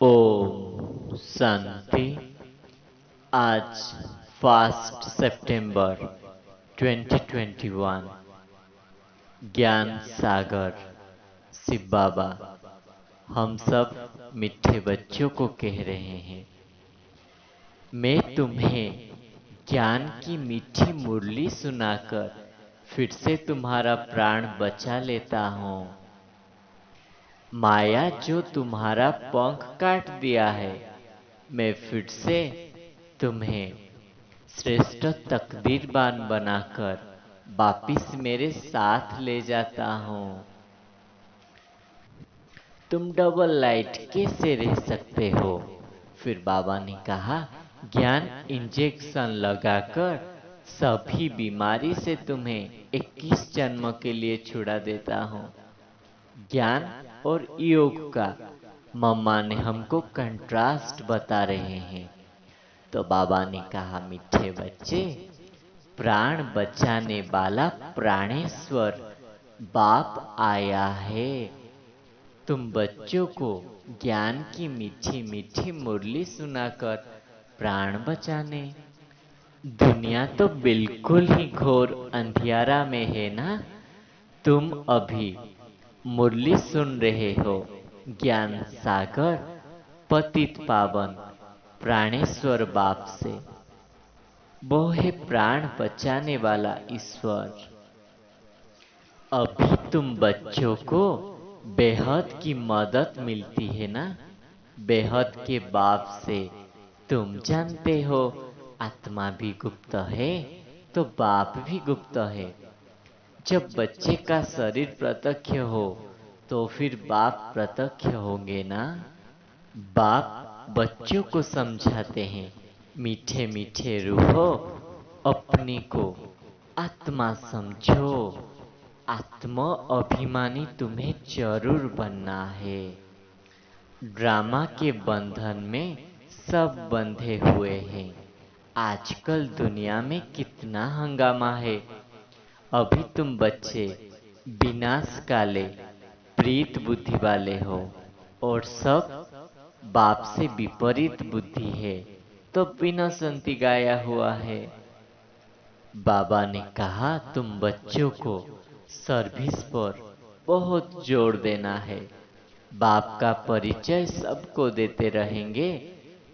ओम शांति। आज फर्स्ट सितंबर 2021। ज्ञान सागर शिव बाबा हम सब मीठे बच्चों को कह रहे हैं, मैं तुम्हें ज्ञान की मीठी मुरली सुनाकर फिर से तुम्हारा प्राण बचा लेता हूँ। माया जो तुम्हारा पंख काट दिया है, मैं फिर से तुम्हें श्रेष्ठ तकदीरवान बनाकर वापिस मेरे साथ ले जाता हूँ। तुम डबल लाइट कैसे रह सकते हो? फिर बाबा ने कहा, ज्ञान इंजेक्शन लगाकर सभी बीमारी से तुम्हें 21 जन्म के लिए छुड़ा देता हूँ। ज्ञान और योग का मम्मा ने हमको कंट्रास्ट बता रहे हैं। तो बाबा ने कहा, मीठे बच्चे, प्राण बचाने वाला प्राणेश्वर बाप आया है तुम बच्चों को ज्ञान की मीठी मीठी मुरली सुनाकर प्राण बचाने। दुनिया तो बिल्कुल ही घोर अंधियारा में है ना। तुम अभी मुरली सुन रहे हो ज्ञान सागर पतित पावन प्राणेश्वर बाप से। वो है प्राण बचाने वाला ईश्वर। अभी तुम बच्चों को बेहद की मदद मिलती है ना। बेहद के बाप से तुम जानते हो आत्मा भी गुप्त है तो बाप भी गुप्त है। जब बच्चे का शरीर प्रत्यक्ष हो तो फिर बाप प्रत्यक्ष होंगे ना। बाप बच्चों को समझाते हैं, मीठे मीठे रूहो, अपनी को आत्मा समझो। आत्मा अभिमानी तुम्हें जरूर बनना है। ड्रामा के बंधन में सब बंधे हुए हैं। आजकल दुनिया में कितना हंगामा है। अभी तुम बच्चे विनाश काले प्रीत बुद्धि वाले हो और सब बाप से विपरीत बुद्धि है तो बिना संति गाया हुआ है। बाबा ने कहा, तुम बच्चों को सर्विस पर बहुत जोर देना है। बाप का परिचय सबको देते रहेंगे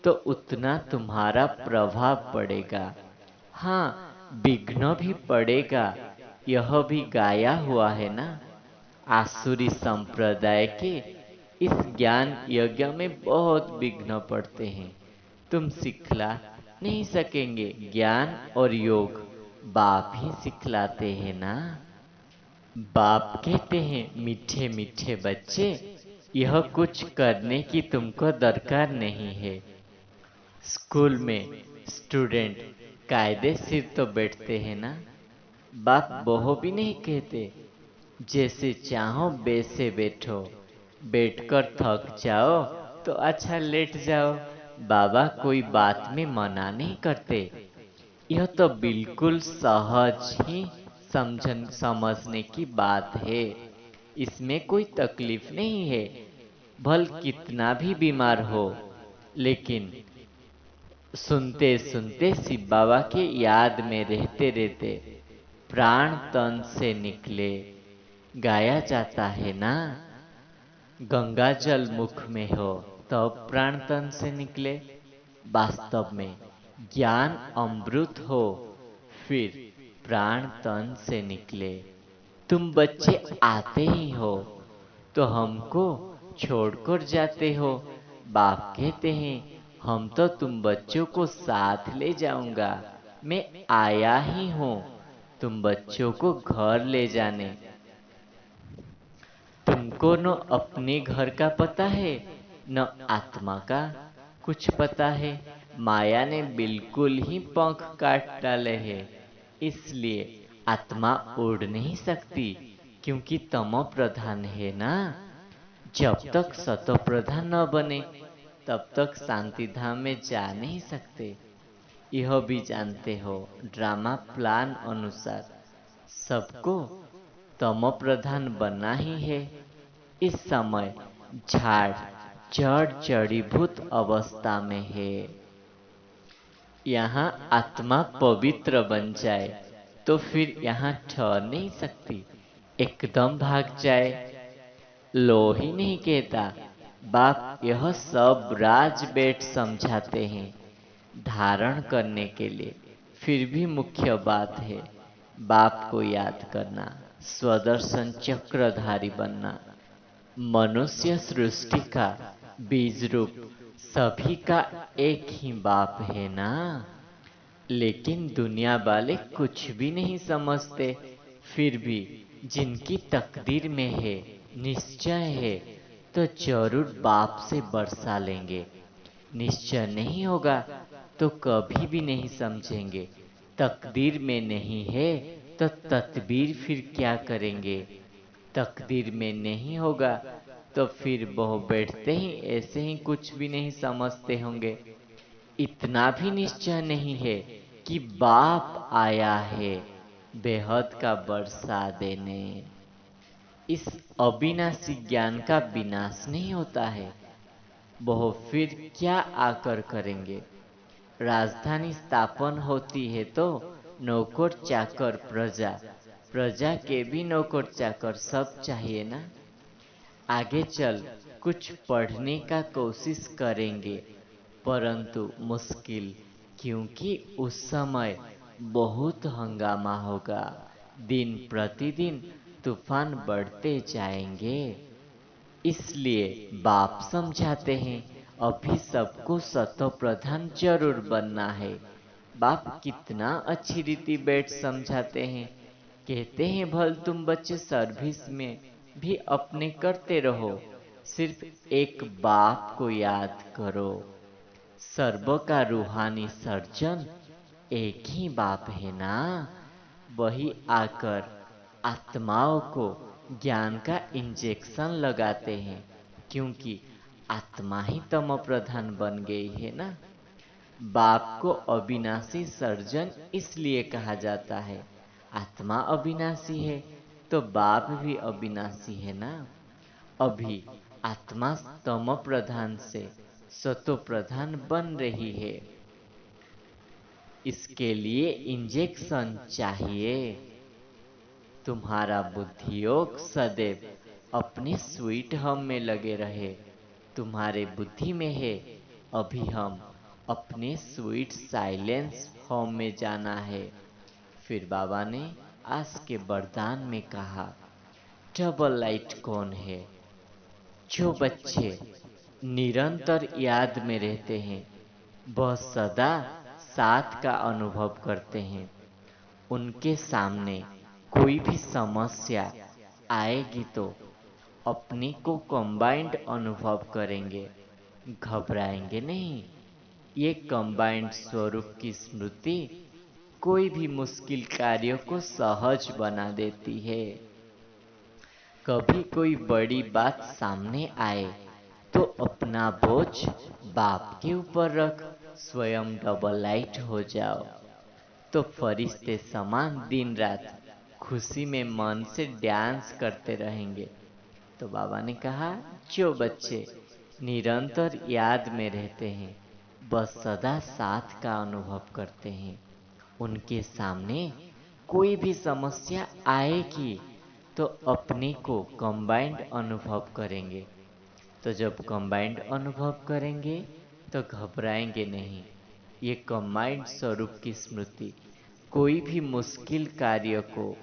तो उतना तुम्हारा प्रभाव पड़ेगा। हाँ, विघ्न भी पड़ेगा, यह भी गाया हुआ है ना। आसुरी संप्रदाय के इस ज्ञान यज्ञ में बहुत विघ्न पड़ते हैं। तुम सिखला नहीं सकेंगे। ज्ञान और योग बाप ही सिखलाते हैं ना। बाप कहते हैं, मीठे मीठे बच्चे, यह कुछ करने की तुमको दरकार नहीं है। स्कूल में स्टूडेंट कायदेशीर तो बैठते हैं ना। बाप बहु भी नहीं कहते, जैसे चाहो वैसे बैठो। बैठकर थक जाओ तो अच्छा लेट जाओ। बाबा कोई बात में मना नहीं करते। यह तो बिल्कुल सहज ही समझने की बात है। इसमें कोई तकलीफ नहीं है। भल कितना भी बीमार हो, लेकिन सुनते सुनते शिव बाबा के याद में रहते रहते प्राण तन से निकले। गाया जाता है ना, गंगा जल मुख में हो तब प्राण तन से निकले। वास्तव में ज्ञान अमृत हो फिर प्राण तन से निकले। तुम बच्चे आते ही हो तो हमको छोड़कर जाते हो। बाप कहते हैं, हम तो तुम बच्चों को साथ ले जाऊंगा। मैं आया ही हूं तुम बच्चों को घर ले जाने। तुमको न अपने घर का पता है न आत्मा का कुछ पता है। माया ने बिल्कुल ही पंख काट डाले हैं, इसलिए आत्मा उड़ नहीं सकती, क्योंकि तमो प्रधान है ना। जब तक सतो प्रधान न बने तब तक शांति धाम में जा नहीं सकते। यह भी जानते हो, ड्रामा प्लान अनुसार सबको तमो प्रधान बनना ही है। इस समय झाड़ जड़ जड़ीभूत अवस्था में है। यहाँ आत्मा पवित्र बन जाए तो फिर यहाँ ठहर नहीं सकती, एकदम भाग जाए। लो ही नहीं कहता। बाप यह सब राज बेट समझाते हैं धारण करने के लिए। फिर भी मुख्य बात है बाप को याद करना, स्वदर्शन चक्रधारी बनना। मनुष्य सृष्टि का बीज रूप सभी का एक ही बाप है ना। लेकिन दुनिया वाले कुछ भी नहीं समझते। फिर भी जिनकी तकदीर में है, निश्चय है, तो जरूर बाप से बरसा लेंगे। निश्चय नहीं होगा तो कभी भी नहीं समझेंगे। तकदीर में नहीं है तो तदबीर फिर क्या करेंगे। तकदीर में नहीं होगा तो फिर वह बैठते ही ऐसे ही कुछ भी नहीं समझते होंगे। इतना भी निश्चय नहीं है कि बाप आया है बेहद का बरसा देने। इस अविनाशी ज्ञान का विनाश नहीं होता है। वह फिर क्या आकर करेंगे। राजधानी स्थापन होती है तो नौकर चाकर प्रजा, प्रजा के भी नौकर चाकर सब चाहिए ना। आगे चल कुछ पढ़ने का कोशिश करेंगे परंतु मुश्किल, क्योंकि उस समय बहुत हंगामा होगा। दिन प्रतिदिन तूफान बढ़ते जाएंगे। इसलिए बाप समझाते हैं अभी सबको सतो प्रधान जरूर बनना है। बाप कितना अच्छी रीति बैठ समझाते हैं। कहते हैं भल तुम बच्चे सर्विस में भी अपने करते रहो, सिर्फ एक बाप को याद करो। सर्व का रूहानी सर्जन एक ही बाप है ना। वही आकर आत्माओं को ज्ञान का इंजेक्शन लगाते हैं, क्योंकि आत्मा ही तम प्रधान बन गई है ना। बाप को अविनाशी सर्जन इसलिए कहा जाता है। आत्मा अविनाशी है तो बाप भी अविनाशी है ना। अभी आत्मा तम प्रधान से सतो प्रधान बन रही है। इसके लिए इंजेक्शन चाहिए। तुम्हारा बुद्धि योग सदैव अपने स्वीट हम में लगे रहे। तुम्हारे बुद्धि में है अभी हम अपने स्वीट साइलेंस होम में जाना है। फिर बाबा ने आज के वरदान में कहा डबल लाइट कौन है। जो बच्चे निरंतर याद में रहते हैं, वह सदा साथ का अनुभव करते हैं। उनके सामने कोई भी समस्या आएगी तो अपने को कंबाइंड अनुभव करेंगे, घबराएंगे नहीं। ये कंबाइंड स्वरूप की स्मृति कोई भी मुश्किल कार्य को सहज बना देती है। कभी कोई बड़ी बात सामने आए तो अपना बोझ बाप के ऊपर रख स्वयं डबल लाइट हो जाओ, तो फरिश्ते समान दिन रात खुशी में मन से डांस करते रहेंगे। तो बाबा ने कहा जो बच्चे निरंतर याद में रहते हैं, बस सदा साथ का अनुभव करते हैं, उनके सामने कोई भी समस्या आएगी तो अपने को कंबाइंड अनुभव करेंगे। तो जब कंबाइंड अनुभव करेंगे तो घबराएंगे नहीं। ये कंबाइंड स्वरूप की स्मृति कोई भी मुश्किल कार्य को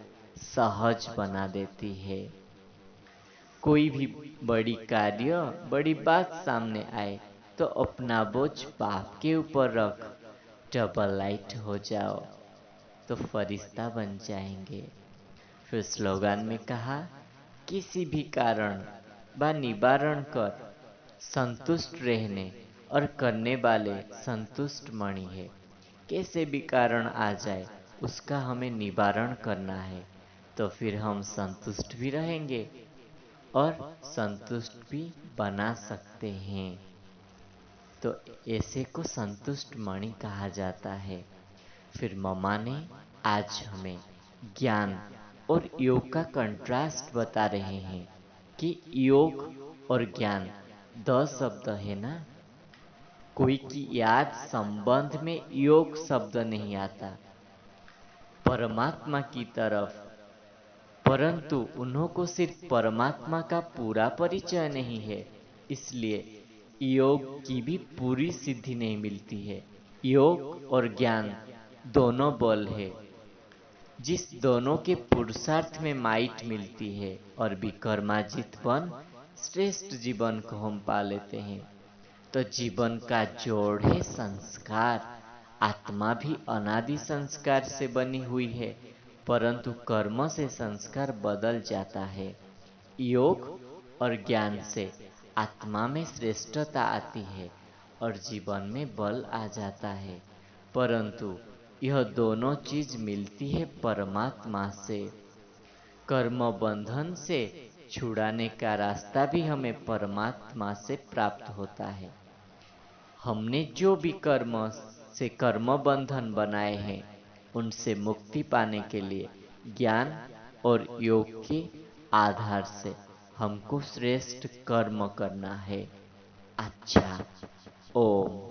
सहज बना देती है। कोई भी बड़ी कार्य, बड़ी बात सामने आए तो अपना बोझ बाप के ऊपर रख डबल लाइट हो जाओ, तो फरिश्ता बन जाएंगे। फिर स्लोगन में कहा किसी भी कारण व निवारण कर संतुष्ट रहने और करने वाले संतुष्ट मणि है। कैसे भी कारण आ जाए उसका हमें निवारण करना है, तो फिर हम संतुष्ट भी रहेंगे और संतुष्ट भी बना सकते हैं। तो ऐसे को संतुष्ट मणि कहा जाता है। फिर मम्मा ने आज हमें ज्ञान और योग का कंट्रास्ट बता रहे हैं कि योग और ज्ञान द शब्द है ना, कोई की याद संबंध में योग शब्द नहीं आता परमात्मा की तरफ, परंतु उन्हों को सिर्फ परमात्मा का पूरा परिचय नहीं है, इसलिए योग की भी पूरी सिद्धि नहीं मिलती है। योग और ज्ञान दोनों बल है, जिस दोनों के पुरुषार्थ में माइट मिलती है और विकर्माजित बन श्रेष्ठ जीवन को हम पा लेते हैं। तो जीवन का जोड़ है संस्कार। आत्मा भी अनादि संस्कार से बनी हुई है, परंतु कर्म से संस्कार बदल जाता है। योग और ज्ञान से आत्मा में श्रेष्ठता आती है और जीवन में बल आ जाता है, परंतु यह दोनों चीज मिलती है परमात्मा से। कर्म बंधन से छुड़ाने का रास्ता भी हमें परमात्मा से प्राप्त होता है। हमने जो भी कर्म से कर्म बंधन बनाए हैं, उनसे मुक्ति पाने के लिए ज्ञान और योग के आधार से हमको श्रेष्ठ कर्म करना है। अच्छा, ओम।